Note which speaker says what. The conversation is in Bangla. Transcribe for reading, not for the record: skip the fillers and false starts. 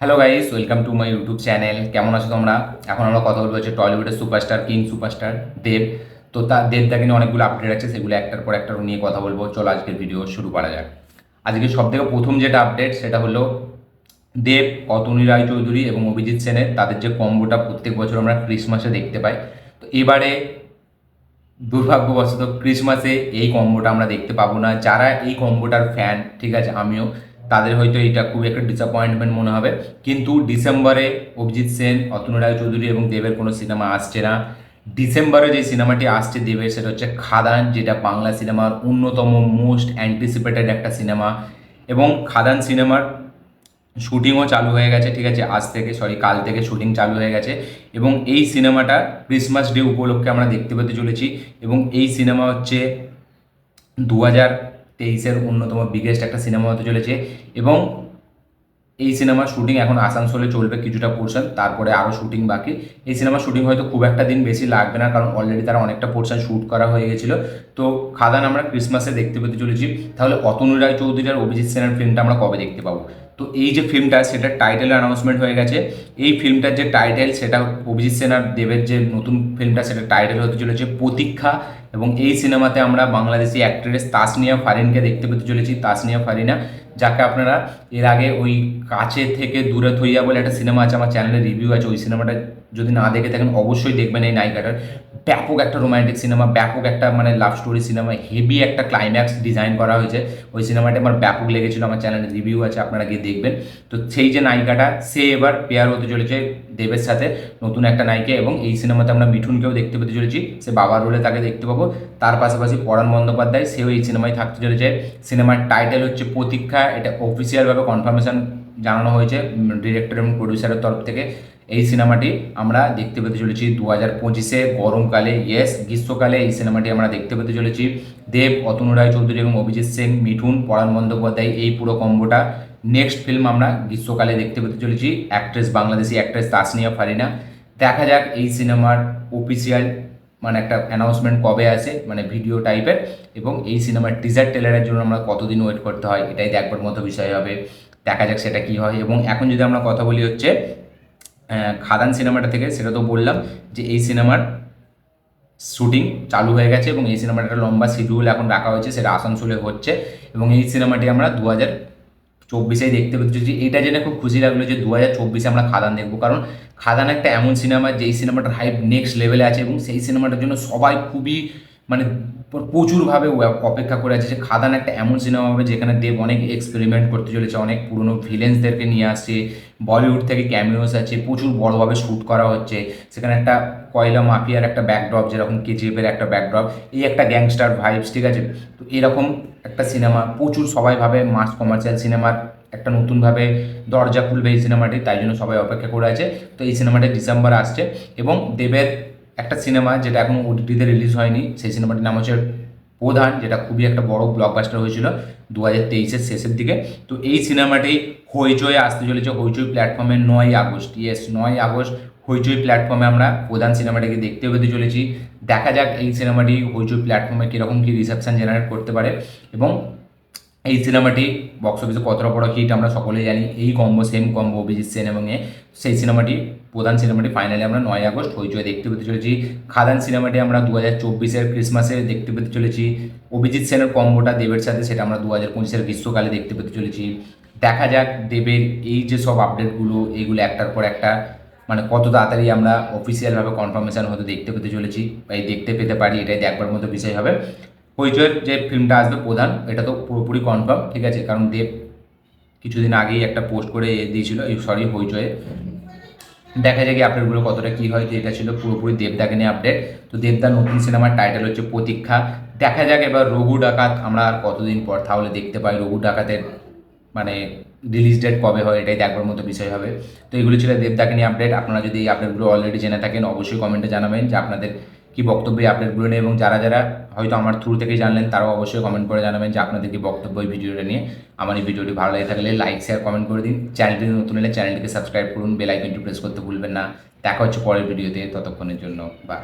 Speaker 1: Hello guys, welcome to my YouTube channel. কেমন আছো তোমরা? এখন আমরা কথা বলবো হচ্ছে টলিউডের সুপারস্টার, কিং সুপারস্টার দেব। তো তার দেবদাকে নিয়ে অনেকগুলো আপডেট আছে, সেগুলো একটার পর একটা নিয়ে কথা বলবো। চলো আজকের ভিডিও শুরু করা যাক। আজকে সব থেকে প্রথম যেটা আপডেট সেটা হলো দেব, অতনু রায়চৌধুরী এবং অভিজিৎ সেনের তাদের যে কম্বোটা প্রত্যেক বছর আমরা ক্রিসমাসে দেখতে পাই, তো এবারে দুর্ভাগ্যবশত ক্রিসমাসে এই কম্বোটা আমরা দেখতে পাবো না। যারা এই কম্বোটার ফ্যান, ঠিক আছে আমিও, তাদের হয়তো এটা খুব একটা ডিসঅ্যাপয়েন্টমেন্ট মনে হবে। কিন্তু ডিসেম্বরে অভিজিৎ সেন, অতনু রায়চৌধুরী এবং দেবের কোনো সিনেমা আসছে না। ডিসেম্বরে যে সিনেমাটি আসছে দেবের, সেটা হচ্ছে খাদান, যেটা বাংলা সিনেমার অন্যতম মোস্ট অ্যান্টিসিপেটেড একটা সিনেমা। এবং খাদান সিনেমার শুটিংও চালু হয়ে গেছে, ঠিক আছে, কাল থেকে শুটিং চালু হয়ে গেছে। এবং এই সিনেমাটা ক্রিসমাস ডে উপলক্ষে আমরা দেখতে পেতে চলেছি। এবং এই সিনেমা হচ্ছে 2023-এর অন্যতম বিগেস্ট একটা সিনেমা হতে চলেছে। এবং এই সিনেমার শুটিং এখন আসানসোলে চলবে কিছুটা পোর্শন, তারপরে আরও শুটিং বাকি। এই সিনেমার শুটিং হয়তো খুব একটা দিন বেশি লাগবে না, কারণ অলরেডি তারা অনেকটা পোর্শন শ্যুট করা হয়ে গেছিলো। তো খাদান আমরা ক্রিসমাসে দেখতে পেতে চলেছি। তাহলে অতনু রায়চৌধুরী আর অভিজিৎ সেনের ফিল্মটা আমরা কবে দেখতে পাবো? তো এই যে ফিল্মটা, সেটার টাইটেলের অ্যানাউন্সমেন্ট হয়ে গেছে। এই ফিল্মটার যে টাইটেল, সেটা অভিজিৎ সেন আর দেবের যে নতুন ফিল্মটা, সেটা টাইটেল হতে চলেছে প্রতীক্ষা। এবং এই সিনেমাতে আমরা বাংলাদেশি অ্যাক্ট্রেস তাসনিয়া ফারিনকে দেখতে পেতে চলেছি। তাসনিয়া ফারিনা, যাকে আপনারা এর আগে ওই কাছে থেকে দূরে থইয়া বলে একটা সিনেমা আছে, আমার চ্যানেলে রিভিউ আছে, ওই সিনেমাটা যদি না দেখে থাকেন অবশ্যই দেখবেন। এই নায়িকাটার ব্যাপক একটা রোমান্টিক সিনেমা, ব্যাপক একটা মানে লাভ স্টোরি সিনেমা, হেভি একটা ক্লাইম্যাক্স ডিজাইন করা হয়েছে। ওই সিনেমাটা আমার ব্যাপক লেগেছিল, আমার চ্যানেলে রিভিউ আছে, আপনারা গিয়ে দেখবেন। তো সেই যে নায়িকাটা, সে এবার পেয়ার হতে চলেছে দেবের সাথে, নতুন একটা নায়িকা। এবং এই সিনেমাতে আমরা মিঠুনকেও দেখতে পেতে চলেছি, সে বাবার রোলে তাকে দেখতে পাবো। তার পাশাপাশি পরাণ বন্দ্যোপাধ্যায়, সেও এই সিনেমায় থাকতে চলেছে। সিনেমার টাইটেল হচ্ছে প্রতীক্ষা। এটা অফিসিয়ালভাবে কনফার্মেশন জানানো হয়েছে ডিরেক্টর এবং প্রডিউসারের তরফ থেকে। এই সিনেমাটি আমরা দেখতে পেতে চলেছি 2025-এ গরমকালে, ইয়েস গ্রীষ্মকালে এই সিনেমাটি আমরা দেখতে পেতে চলেছি। দেব, অতনু রায়চৌধুরী এবং অভিজিৎ সেন, মিঠুন, পরাণ বন্দ্যোপাধ্যায়, এই পুরো কম্বোটা নেক্সট ফিল্ম আমরা গ্রীষ্মকালে দেখতে পেতে চলেছি। Bangladeshi actress Tasnia farina. দেখা যাক এই সিনেমার অফিসিয়াল মানে একটা অ্যানাউন্সমেন্ট কবে আসে, মানে ভিডিও টাইপের। এবং এই সিনেমার টিজার ট্রেলারের জন্য আমরা কতদিন ওয়েট করতে হয়, এটাই দেখবার মতো বিষয় হবে। দেখা যাক সেটা কী হয়। এবং এখন যদি আমরা কথা বলি হচ্ছে খাদান সিনেমাটা থেকে, সেটা তো বললাম যে এই সিনেমার শুটিং চালু হয়ে গেছে এবং এই সিনেমাটা একটা লম্বা শিডিউল এখন রাখা হয়েছে, সেটা আসানসোলে হচ্ছে। এবং এই সিনেমাটি আমরা 2024-এ দেখতে পেতে চলেছি। এটা জেনে খুব খুশি লাগলো যে 2024-এ আমরা খাদান দেখবো, কারণ খাদান একটা এমন সিনেমা যেই সিনেমাটার হাইপ নেক্সট লেভেলে আছে। এবং সেই সিনেমাটার জন্য সবাই খুবই মানে প্রচুরভাবে অপেক্ষা করে আছে যে খাদান একটা এমন সিনেমা হবে যেখানে দেব অনেক এক্সপেরিমেন্ট করতে চলেছে, অনেক পুরনো ভিলেন্সদেরকে নিয়ে আসছে, বলিউড থেকে ক্যামিওস আছে, প্রচুর বড়োভাবে শ্যুট করা হচ্ছে। সেখানে একটা কয়লা মাফিয়ার একটা ব্যাকড্রপ, যেরকম কেজিএফের একটা ব্যাকড্রপ, এই একটা গ্যাংস্টার ভাইবস, ঠিক আছে। তো এরকম একটা সিনেমা প্রচুর সবাই ভাবে মাস কমার্শিয়াল সিনেমার একটা নতুনভাবে দরজা খুলবে এই সিনেমাটি, তাই জন্য সবাই অপেক্ষা করে আছে। তো এই সিনেমাটি ডিসেম্বর আসছে। এবং দেবের একটা সিনেমা যেটা এখন ওটিটিতে রিলিজ হয়নি, সেই সিনেমাটির নাম হচ্ছে প্রধান, যেটা খুবই একটা বড় ব্লকবাস্টার হয়েছিল 2023-এর শেষের দিকে। তো এই সিনেমাটি হইচয়ে আসতে চলেছে, হইচই প্ল্যাটফর্মে 9 আগস্ট, ইয়েস 9 আগস্ট হইচই প্ল্যাটফর্মে আমরা প্রধান সিনেমাটিকে দেখতে পেতে চলেছি। দেখা যাক এই সিনেমাটি হইচই প্ল্যাটফর্মে কীরকম কী রিসেপশন জেনারেট করতে পারে। এবং এই সিনেমাটি বক্স অফিসে কতটা বড় হিট আমরা সকলেই জানি। এই combo, same combo Abhijit Sen এবং সেই সিনেমাটি, প্রধান সিনেমাটি ফাইনালি আমরা 9 আগস্ট হইচয়ে দেখতে পেতে চলেছি। খাদান সিনেমাটি আমরা 2024-এর ক্রিসমাসে দেখতে পেতে চলেছি। অভিজিৎ সেনের কম্বোটা দেবের সাথে, সেটা আমরা 2025-এর গ্রীষ্মকালে দেখতে পেতে চলেছি। দেখা যাক দেবের এই যে সব আপডেটগুলো, এইগুলো একটার পর একটা মানে কত তাড়াতাড়ি আমরা অফিসিয়ালভাবে কনফার্মেশন হতে দেখতে পেতে চলেছি, বা এই দেখতে পেতে পারি, এটাই দেখবার মতো বিষয় হবে। হইচয়ের যে ফিল্মটা আসবে প্রধান, এটা তো পুরোপুরি কনফার্ম, ঠিক আছে, কারণ দেব কিছুদিন আগেই একটা পোস্ট করে দিয়েছিল, হইচয়ে। দেখা যায় কি আপডেটগুলো কতটা কী হয়। তো এটা ছিল পুরোপুরি দেবদাকে নিয়ে আপডেট। তো দেবদার নতুন সিনেমার টাইটেল হচ্ছে প্রতীক্ষা। দেখা যাক এবার রঘু ডাকাত আমরা আর কতদিন পর তাহলে দেখতে পাই, রঘু ডাকাতের মানে রিলিজ ডেট কবে হয়, এটাই দেখবার মতো বিষয় হবে। তো এগুলো ছিল দেবদাকে নিয়ে আপডেট। আপনারা যদি এই আপডেটগুলো অলরেডি জেনে থাকেন অবশ্যই কমেন্টে জানাবেন যে আপনাদের কী বক্তব্য এই আপডেটগুলো নিয়ে। এবং যারা যারা হয়তো আমার থ্রু থেকেই জানলেন, তারাও অবশ্যই কমেন্ট করে জানাবেন যে আপনাদের কী বক্তব্য এই ভিডিওটা নিয়ে। আমার এই ভিডিওটি ভালো লাগে থাকলে লাইক শেয়ার কমেন্ট করে দিন। চ্যানেলটি নতুন এলে চ্যানেলটিকে সাবস্ক্রাইব করুন, বেল আইকনটি প্রেস করতে ভুলবেন না। দেখা হচ্ছে পরের ভিডিওতে, ততক্ষণের জন্য বাই।